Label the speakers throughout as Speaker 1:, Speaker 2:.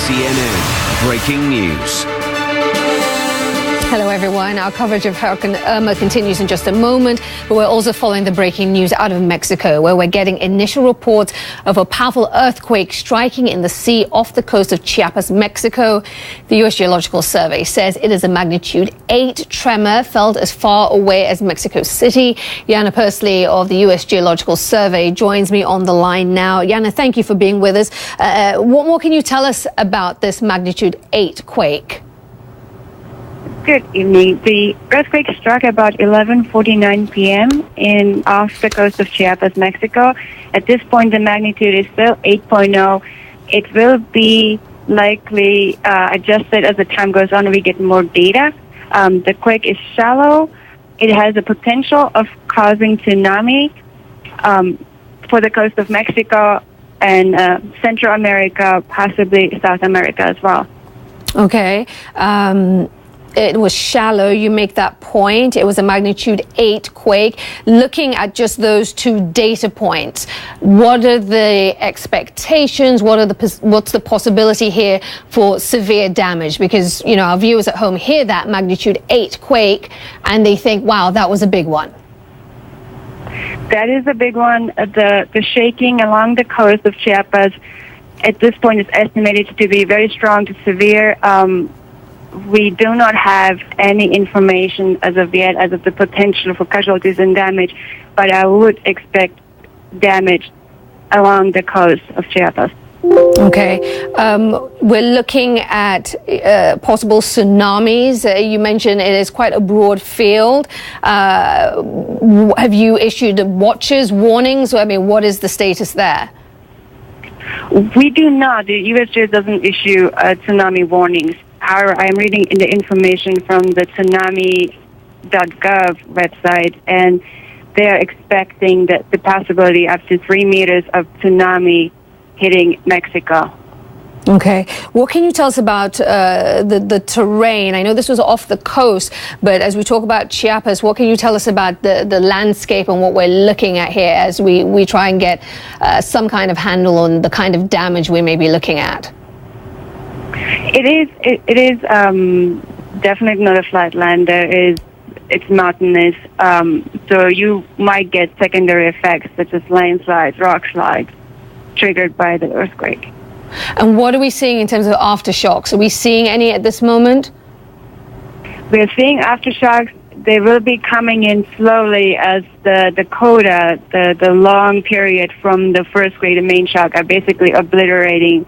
Speaker 1: CNN Breaking News.
Speaker 2: Hello everyone. Our coverage of Hurricane Irma continues in just a moment, but we're also following the breaking news out of Mexico, where we're getting initial reports of a powerful earthquake striking in the sea off the coast of Chiapas, Mexico. The U.S. Geological Survey says it is a magnitude 8 tremor felt as far away as Mexico City. Yana Persley of the U.S. Geological Survey joins me on the line now. Yana, thank you for being with us. What more can you tell us about this magnitude 8 quake?
Speaker 3: Good evening. The earthquake struck about 11:49 p.m. off the coast of Chiapas, Mexico. At this point, the magnitude is still 8.0. It will be likely adjusted as the time goes on and we get more data. The quake is shallow. It has the potential of causing tsunami for the coast of Mexico and Central America, possibly South America as well.
Speaker 2: Okay. It was shallow, you make that point. It was a magnitude 8 quake. Looking at just those two data points, what are the expectations? What's the possibility here for severe damage? Because, you know, our viewers at home hear that magnitude 8 quake and they think, wow, that was a big one.
Speaker 3: That is a big one. The shaking along the coast of Chiapas at this point is estimated to be very strong to severe. We do not have any information as of yet as of the potential for casualties and damage, but I would expect damage along the coast of Chiapas.
Speaker 2: Okay. We're looking at possible tsunamis. You mentioned it is quite a broad field. Have you issued watches, warnings? I mean, what is the status there?
Speaker 3: We do not. The USGS doesn't issue tsunami warnings. I'm reading in the information from the tsunami.gov website, and they're expecting that the possibility up to 3 meters of tsunami hitting Mexico.
Speaker 2: Okay. What can you tell us about the terrain? I know this was off the coast, but as we talk about Chiapas, what can you tell us about the landscape and what we're looking at here as we try and get some kind of handle on the kind of damage we may be looking at?
Speaker 3: It is definitely not a flat land. It's mountainous, so you might get secondary effects such as landslides, rock slides, triggered by the earthquake.
Speaker 2: And what are we seeing in terms of aftershocks? Are we seeing any at this moment?
Speaker 3: We're seeing aftershocks. They will be coming in slowly as the coda, the long period from the first grade and main shock, are basically obliterating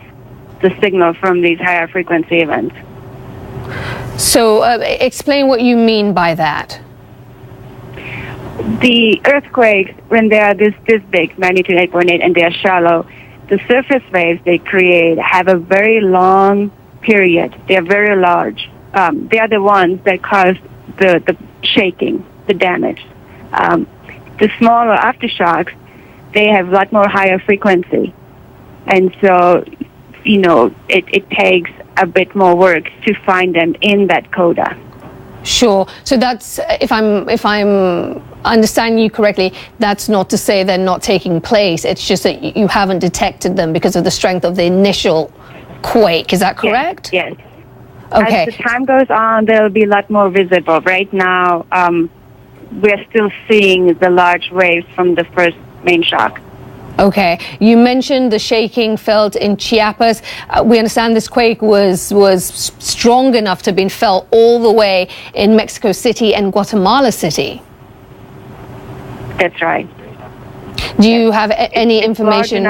Speaker 3: the signal from these higher frequency events.
Speaker 2: So explain what you mean by that.
Speaker 3: The earthquakes, when they are this big, magnitude 8.8, and they are shallow, the surface waves they create have a very long period. They are very large. They are the ones that cause the shaking, the damage. The smaller aftershocks, they have a lot more higher frequency. And so, you know, it takes a bit more work to find them in that coda.
Speaker 2: Sure. So that's, if I'm understanding you correctly, that's not to say they're not taking place. It's just that you haven't detected them because of the strength of the initial quake. Is that correct?
Speaker 3: Yes.
Speaker 2: Okay.
Speaker 3: As the time goes on, they'll be a lot more visible. Right now, we're still seeing the large waves from the first main shock.
Speaker 2: Okay. You mentioned the shaking felt in Chiapas. We understand this quake was strong enough to have been felt all the way in Mexico City and Guatemala City.
Speaker 3: That's right.
Speaker 2: Do you have any information?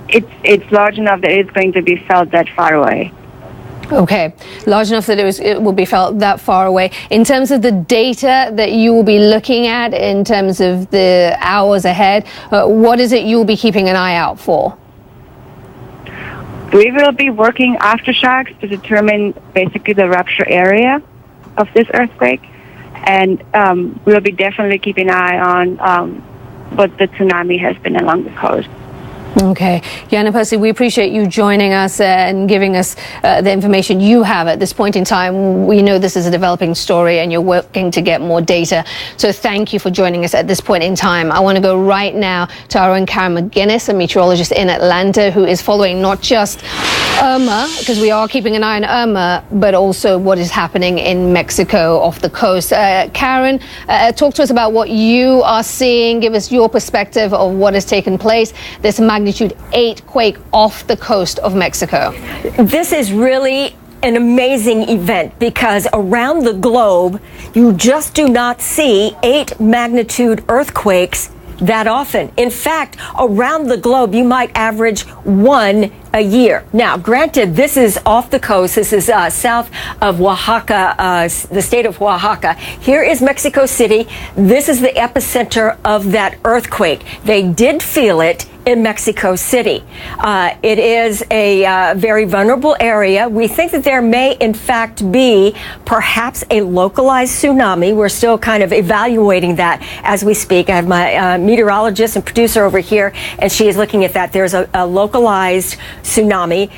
Speaker 3: It's large enough that it's going to be felt that far away.
Speaker 2: Okay, large enough that it will be felt that far away. In terms of the data that you will be looking at in terms of the hours ahead, what is it you will be keeping an eye out for?
Speaker 3: We will be working aftershocks to determine basically the rupture area of this earthquake, and we'll be definitely keeping an eye on what the tsunami has been along the coast.
Speaker 2: Okay. Yana Persley, we appreciate you joining us and giving us the information you have at this point in time. We know this is a developing story and you're working to get more data. So thank you for joining us at this point in time. I want to go right now to our own Karen McGuinness, a meteorologist in Atlanta, who is following not just Irma, because we are keeping an eye on Irma, but also what is happening in Mexico off the coast. Karen, talk to us about what you are seeing. Give us your perspective of what has taken place. This magnitude 8 quake off the coast of Mexico.
Speaker 4: This is really an amazing event because around the globe, you just do not see 8 magnitude earthquakes that often. In fact, around the globe, you might average 1 a year. Now, granted, this is off the coast. This is south of Oaxaca, the state of Oaxaca. Here is Mexico City. This is the epicenter of that earthquake. They did feel it in Mexico City. It is a very vulnerable area. We think that there may, in fact, be perhaps a localized tsunami. We're still kind of evaluating that as we speak. I have my meteorologist and producer over here, and she is looking at that. There's a localized tsunami,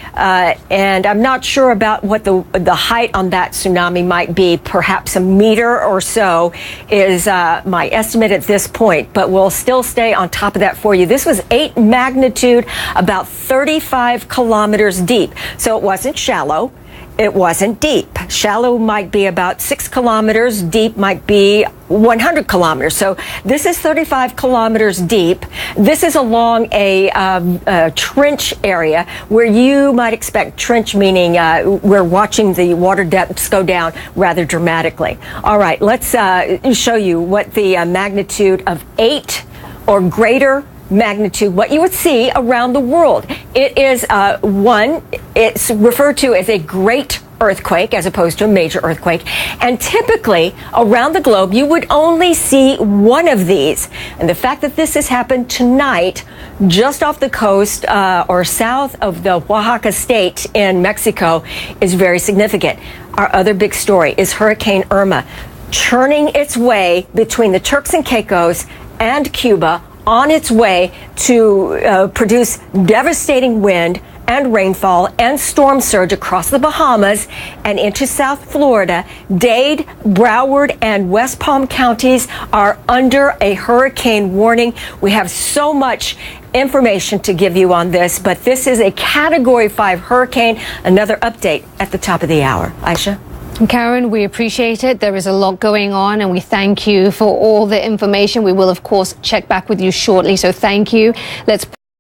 Speaker 4: and I'm not sure about what the height on that tsunami might be. Perhaps a meter or so is my estimate at this point, but we'll still stay on top of that for you. This was 8 magnitude, about 35 kilometers deep. So it wasn't shallow. It wasn't deep. Shallow might be about 6 kilometers. Deep might be 100 kilometers. So this is 35 kilometers deep. This is along a trench area where you might expect trench, meaning we're watching the water depths go down rather dramatically. All right, let's show you what the magnitude of 8 or greater magnitude, what you would see around the world. It is it's referred to as a great earthquake as opposed to a major earthquake. And typically around the globe, you would only see one of these. And the fact that this has happened tonight, just off the coast or south of the Oaxaca state in Mexico, is very significant. Our other big story is Hurricane Irma churning its way between the Turks and Caicos and Cuba, on its way to produce devastating wind and rainfall and storm surge across the Bahamas and into South Florida. Dade, Broward, and West Palm counties are under a hurricane warning. We have so much information to give you on this, but this is a Category 5 hurricane. Another update at the top of the hour. Aisha?
Speaker 2: Karen, we appreciate it. There is a lot going on, and we thank you for all the information. We will, of course, check back with you shortly. So thank you. Let's